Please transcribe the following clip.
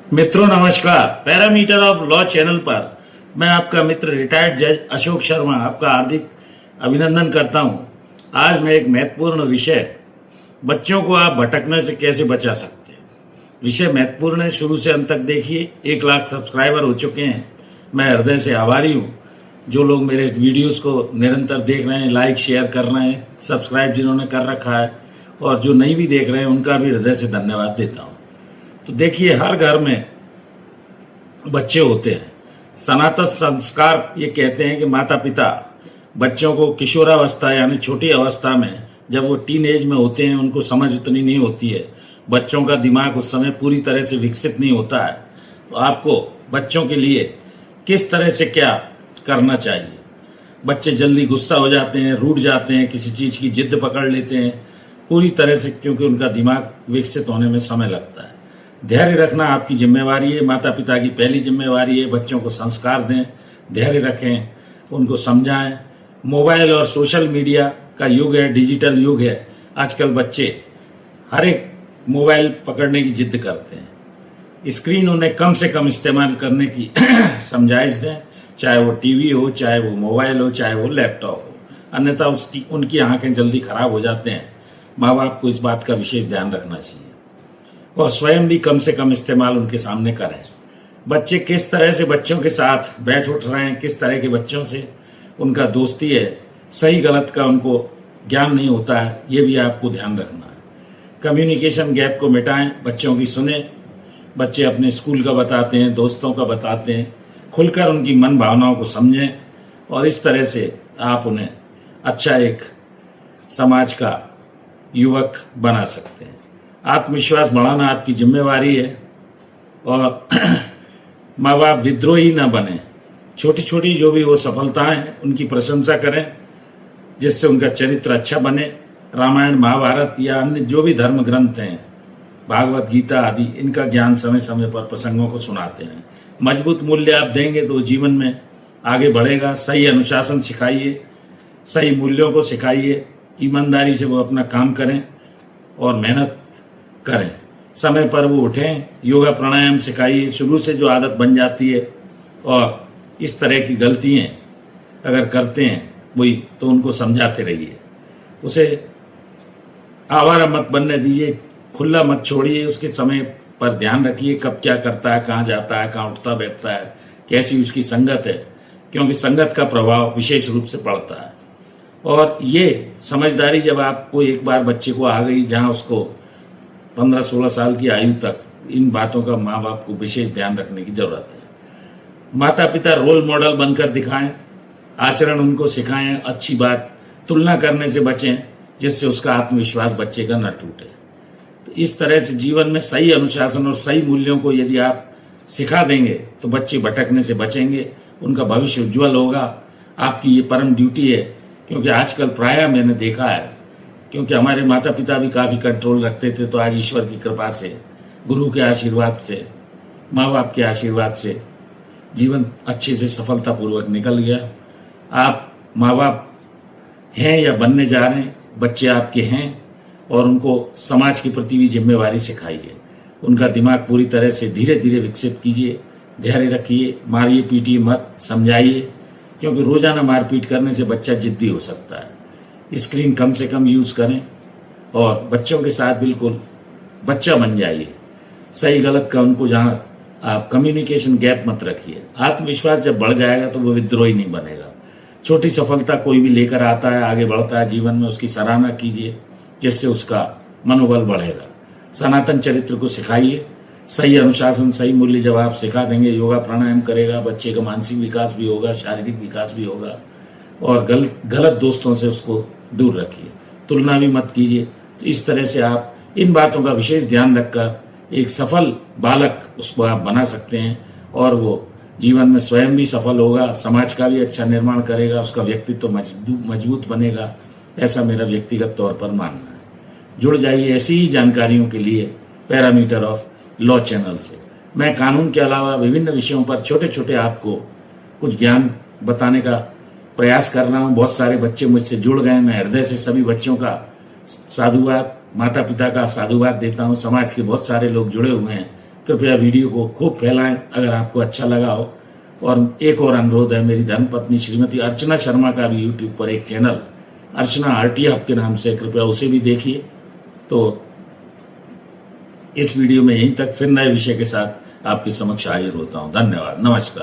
मित्रों नमस्कार। Parameter of law channel पर मैं आपका मित्र रिटायर्ड जज अशोक शर्मा आपका हार्दिक अभिनंदन करता हूं। आज मैं एक महत्वपूर्ण विषय, बच्चों को आप भटकने से कैसे बचा सकते हैं, विषय महत्वपूर्ण है। शुरू से अंत तक देखिए। 1 लाख सब्सक्राइबर हो चुके हैं। मैं हृदय से आभारी हूं जो लोग मेरे वीडियोस को निरंतर देख रहे हैं, लाइक शेयर कर रहे हैं, सब्सक्राइब जिन्होंने कर रखा है, और जो नहीं भी देख रहे हैं उनका भी हृदय से धन्यवाद देता हूं। तो देखिए, हर घर में बच्चे होते हैं। सनातन संस्कार ये कहते हैं कि माता पिता बच्चों को किशोरावस्था यानी छोटी अवस्था में, जब वो टीन एज में होते हैं, उनको समझ उतनी नहीं होती है, बच्चों का दिमाग उस समय पूरी तरह से विकसित नहीं होता है। तो आपको बच्चों के लिए किस तरह से क्या करना चाहिए। बच्चे जल्दी गुस्सा हो जाते हैं, रूठ जाते हैं, किसी चीज की जिद पकड़ लेते हैं पूरी तरह से, क्योंकि उनका दिमाग विकसित होने में समय लगता है। धैर्य रखना आपकी जिम्मेवारी है, माता पिता की पहली जिम्मेवारी है। बच्चों को संस्कार दें, धैर्य रखें, उनको समझाएं। मोबाइल और सोशल मीडिया का युग है, डिजिटल युग है। आजकल बच्चे हर एक मोबाइल पकड़ने की जिद करते हैं। स्क्रीन उन्हें कम से कम इस्तेमाल करने की समझाइश दें, चाहे वो टीवी हो, चाहे वो मोबाइल हो, चाहे वो लैपटॉप हो, अन्यथा उनकी आंखें जल्दी खराब हो जाते हैं। माँ बाप को इस बात का विशेष ध्यान रखना चाहिए और स्वयं भी कम से कम इस्तेमाल उनके सामने करें। बच्चे किस तरह से बच्चों के साथ बैठ उठ रहे हैं, किस तरह के बच्चों से उनका दोस्ती है, सही गलत का उनको ज्ञान नहीं होता है, ये भी आपको ध्यान रखना है। कम्युनिकेशन गैप को मिटाएं, बच्चों की सुने। बच्चे अपने स्कूल का बताते हैं, दोस्तों का बताते हैं, खुलकर उनकी मन भावनाओं को समझें और इस तरह से आप उन्हें अच्छा एक समाज का युवक बना सकते हैं। आत्मविश्वास बढ़ाना आपकी जिम्मेवारी है और माँ बाप विद्रोही ना बने। छोटी छोटी जो भी वो सफलताएं हैं उनकी प्रशंसा करें, जिससे उनका चरित्र अच्छा बने। रामायण, महाभारत या अन्य जो भी धर्म ग्रंथ हैं, भागवत गीता आदि, इनका ज्ञान समय समय पर प्रसंगों को सुनाते हैं। मजबूत मूल्य आप देंगे तो जीवन में आगे बढ़ेगा। सही अनुशासन सिखाइए, सही मूल्यों को सिखाइए, ईमानदारी से वो अपना काम करें और मेहनत करें। समय पर वो उठें, योगा प्राणायाम सिखाइए। शुरू से जो आदत बन जाती है और इस तरह की गलतियां अगर करते हैं वही, तो उनको समझाते रहिए। उसे आवारा मत बनने दीजिए, खुला मत छोड़िए। उसके समय पर ध्यान रखिए, कब क्या करता है, कहाँ जाता है, कहाँ उठता बैठता है, कैसी उसकी संगत है, क्योंकि संगत का प्रभाव विशेष रूप से पड़ता है। और ये समझदारी जब आपको एक बार बच्चे को आ गई, जहाँ उसको 15-16 साल की आयु तक इन बातों का माँ बाप को विशेष ध्यान रखने की जरूरत है। माता पिता रोल मॉडल बनकर दिखाएं, आचरण उनको सिखाएं। अच्छी बात तुलना करने से बचें, जिससे उसका आत्मविश्वास बच्चे का न टूटे। तो इस तरह से जीवन में सही अनुशासन और सही मूल्यों को यदि आप सिखा देंगे तो बच्चे भटकने से बचेंगे, उनका भविष्य उज्जवल होगा। आपकी ये परम ड्यूटी है, क्योंकि आजकल प्रायः मैंने देखा है, क्योंकि हमारे माता पिता भी काफ़ी कंट्रोल रखते थे, तो आज ईश्वर की कृपा से, गुरु के आशीर्वाद से, माँ बाप के आशीर्वाद से जीवन अच्छे से सफलतापूर्वक निकल गया। आप माँ बाप हैं या बनने जा रहे हैं, बच्चे आपके हैं और उनको समाज के प्रति भी जिम्मेवारी सिखाइए। उनका दिमाग पूरी तरह से धीरे धीरे विकसित कीजिए। धैर्य रखिए, मारिए पीटिए मत, समझाइए, क्योंकि रोजाना मारपीट करने से बच्चा जिद्दी हो सकता है। स्क्रीन कम से कम यूज करें और बच्चों के साथ बिल्कुल बच्चा बन जाइए। सही गलत का उनको जहाँ आप कम्युनिकेशन गैप मत रखिए। आत्मविश्वास जब बढ़ जाएगा तो वो विद्रोही नहीं बनेगा। छोटी सफलता कोई भी लेकर आता है, आगे बढ़ता है जीवन में, उसकी सराहना कीजिए, जिससे उसका मनोबल बढ़ेगा। सनातन चरित्र को सिखाइए। सही अनुशासन, सही मूल्य जब आप सिखा देंगे, योगा प्राणायाम करेगा, बच्चे का मानसिक विकास भी होगा, शारीरिक विकास भी होगा। और गलत दोस्तों से उसको दूर रखिए, तुलना भी मत कीजिए। तो इस तरह से आप इन बातों का विशेष ध्यान रखकर एक सफल बालक उसको आप बना सकते हैं और वो जीवन में स्वयं भी सफल होगा, समाज का भी अच्छा निर्माण करेगा, उसका व्यक्तित्व मजबूत बनेगा। ऐसा मेरा व्यक्तिगत तौर पर मानना है। जुड़ जाइए ऐसी ही जानकारियों के लिए पैरामीटर ऑफ लॉ चैनल से। मैं कानून के अलावा विभिन्न विषयों पर छोटे छोटे आपको कुछ ज्ञान बताने का प्रयास कर रहा हूँ। बहुत सारे बच्चे मुझसे जुड़ गए। मैं हृदय से सभी बच्चों का साधुवाद, माता पिता का साधुवाद देता हूँ। समाज के बहुत सारे लोग जुड़े हुए हैं कृपया वीडियो को खूब फैलाएं अगर आपको अच्छा लगा हो। और एक और अनुरोध है, मेरी धर्मपत्नी श्रीमती अर्चना शर्मा का भी यूट्यूब पर एक चैनल अर्चना आरटीएफ के नाम से, कृपया उसे भी देखिए। तो इस वीडियो में यहीं तक, फिर नए विषय के साथ आपके समक्ष हाजिर होता हूं। धन्यवाद, नमस्कार।